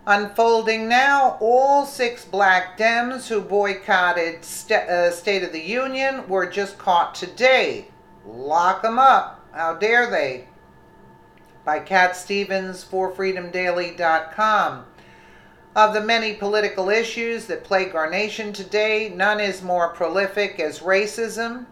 Unfolding now, all 6 black Dems who boycotted State of the Union were just caught today. Lock them up. How dare they? By Cat Stevens for freedomdaily.com. Of the many political issues that plague our nation today, none is more prolific as racism.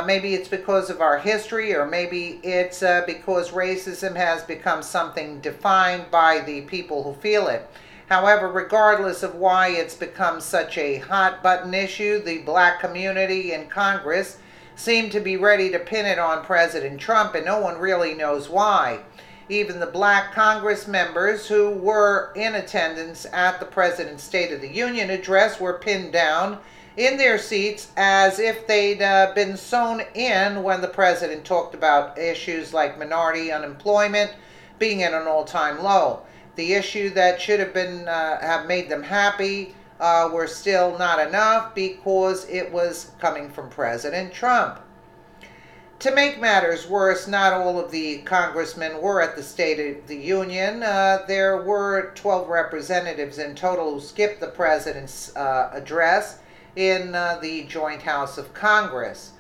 Maybe it's because of our history, or maybe it's because racism has become something defined by the people who feel it. However, regardless of why it's become such a hot-button issue, the black community in Congress seem to be ready to pin it on President Trump, and no one really knows why. Even the black Congress members who were in attendance at the President's State of the Union address were pinned down in their seats as if they'd been sewn in when the President talked about issues like minority unemployment being at an all-time low. The issue that should have been have made them happy were still not enough because it was coming from President Trump. To make matters worse, not all of the congressmen were at the State of the Union. There were 12 representatives in total who skipped the President's address in the Joint House of Congress.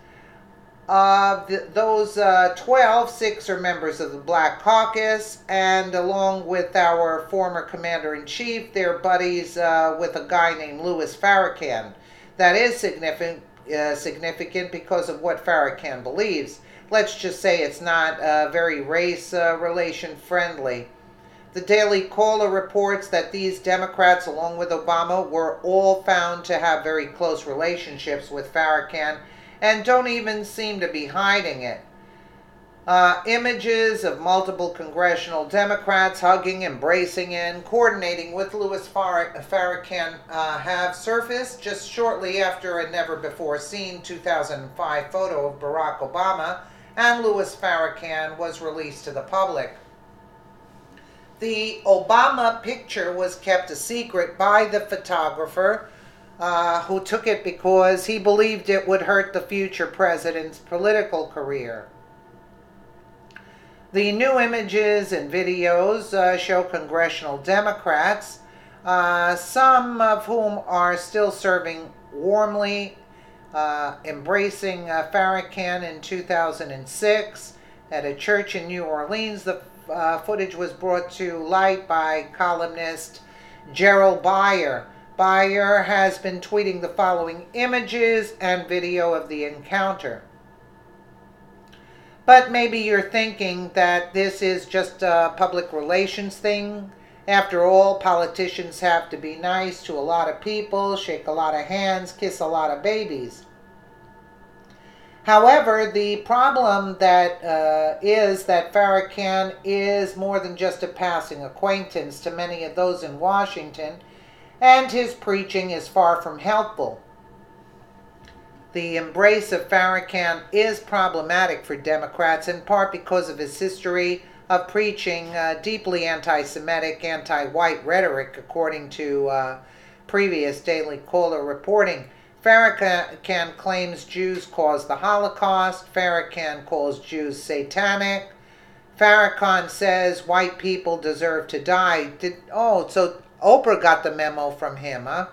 Those 12, 6 are members of the Black Caucus, and along with our former Commander-in-Chief, they're buddies with a guy named Louis Farrakhan. That is significant because of what Farrakhan believes. Let's just say it's not very race relation friendly. The Daily Caller reports that these Democrats, along with Obama, were all found to have very close relationships with Farrakhan and don't even seem to be hiding it. Images of multiple congressional Democrats hugging, embracing, and coordinating with Louis Farrakhan have surfaced just shortly after a never-before-seen 2005 photo of Barack Obama and Louis Farrakhan was released to the public. The Obama picture was kept a secret by the photographer who took it because he believed it would hurt the future president's political career. The new images and videos show congressional Democrats, some of whom are still serving warmly, embracing Farrakhan in 2006 at a church in New Orleans. The footage was brought to light by columnist Gerald Beyer. Beyer has been tweeting the following images and video of the encounter. But maybe you're thinking that this is just a public relations thing. After all, politicians have to be nice to a lot of people, shake a lot of hands, kiss a lot of babies. However, the problem is that Farrakhan is more than just a passing acquaintance to many of those in Washington, and his preaching is far from helpful. The embrace of Farrakhan is problematic for Democrats, in part because of his history of preaching deeply anti-Semitic, anti-white rhetoric, according to previous Daily Caller reporting. Farrakhan claims Jews caused the Holocaust. Farrakhan calls Jews satanic. Farrakhan says white people deserve to die. So Oprah got the memo from him, huh?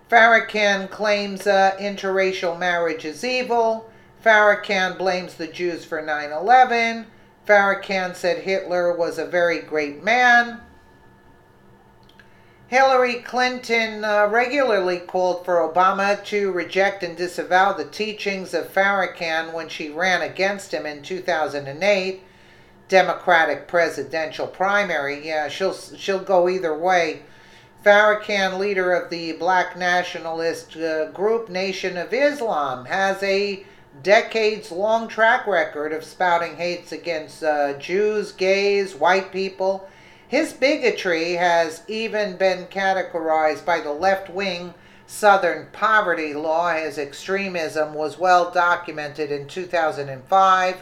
Farrakhan claims interracial marriage is evil. Farrakhan blames the Jews for 9/11. Farrakhan said Hitler was a very great man. Hillary Clinton regularly called for Obama to reject and disavow the teachings of Farrakhan when she ran against him in 2008 Democratic presidential primary. Yeah, she'll go either way. Farrakhan, leader of the black nationalist group Nation of Islam, has a decades-long track record of spouting hates against Jews, gays, white people. His bigotry has even been categorized by the left-wing Southern Poverty Law. His extremism was well documented in 2005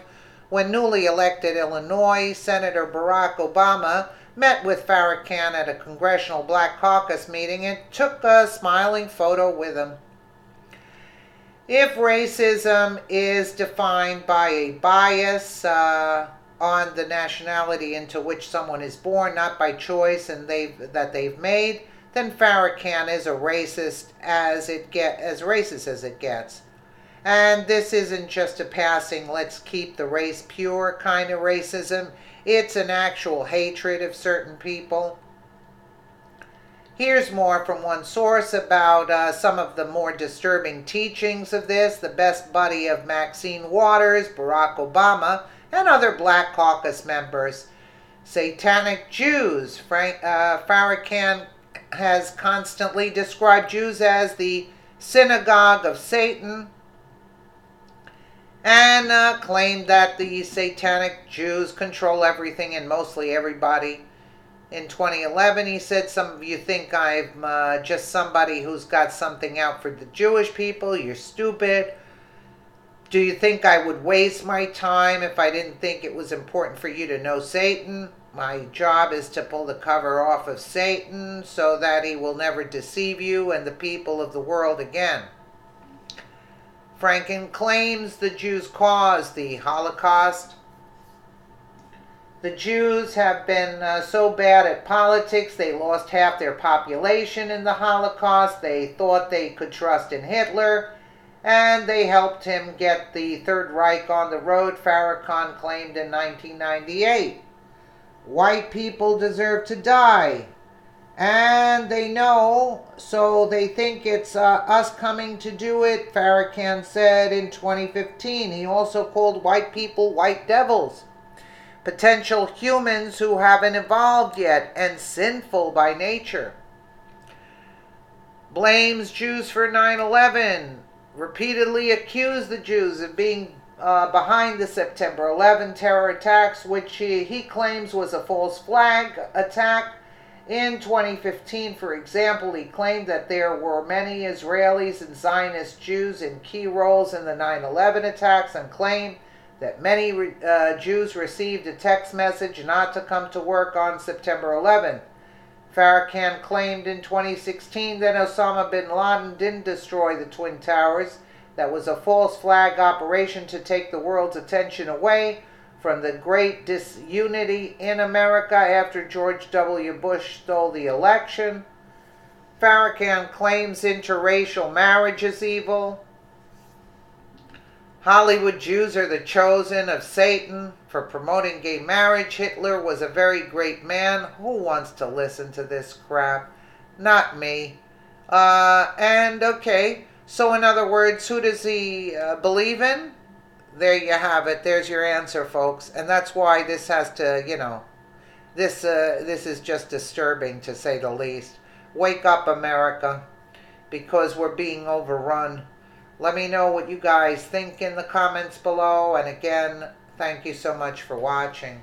when newly elected Illinois Senator Barack Obama met with Farrakhan at a Congressional Black Caucus meeting and took a smiling photo with him. If racism is defined by a bias, on the nationality into which someone is born, not by choice and they've made, then Farrakhan is a racist as racist as it gets. And this isn't just a passing let's keep the race pure kind of racism. It's an actual hatred of certain people. Here's more from one source about some of the more disturbing teachings of this. The best buddy of Maxine Waters, Barack Obama, and other Black Caucus members. Satanic Jews. Farrakhan has constantly described Jews as the synagogue of Satan and claimed that the satanic Jews control everything and mostly everybody. In 2011, he said, some of you think I'm just somebody who's got something out for the Jewish people. You're stupid. Do you think I would waste my time if I didn't think it was important for you to know Satan? My job is to pull the cover off of Satan so that he will never deceive you and the people of the world again. Franken claims the Jews caused the Holocaust. The Jews have been so bad at politics, they lost half their population in the Holocaust. They thought they could trust in Hitler, and they helped him get the Third Reich on the road, Farrakhan claimed in 1998. White people deserve to die, and they know, so they think it's us coming to do it, Farrakhan said in 2015. He also called white people white devils. Potential humans who haven't evolved yet and sinful by nature. Blames Jews for 9/11. Repeatedly accused the Jews of being behind the September 11 terror attacks, which he claims was a false flag attack. In 2015, for example, he claimed that there were many Israelis and Zionist Jews in key roles in the 9/11 attacks and claimed that many Jews received a text message not to come to work on September 11th. Farrakhan claimed in 2016 that Osama bin Laden didn't destroy the Twin Towers. That was a false flag operation to take the world's attention away from the great disunity in America after George W. Bush stole the election. Farrakhan claims interracial marriage is evil. Hollywood Jews are the chosen of Satan for promoting gay marriage. Hitler was a very great man. Who wants to listen to this crap? Not me. Okay, so in other words, who does he believe in? There you have it. There's your answer, folks. And that's why this has to, this is just disturbing to say the least. Wake up, America, because we're being overrun. Let me know what you guys think in the comments below. And again, thank you so much for watching.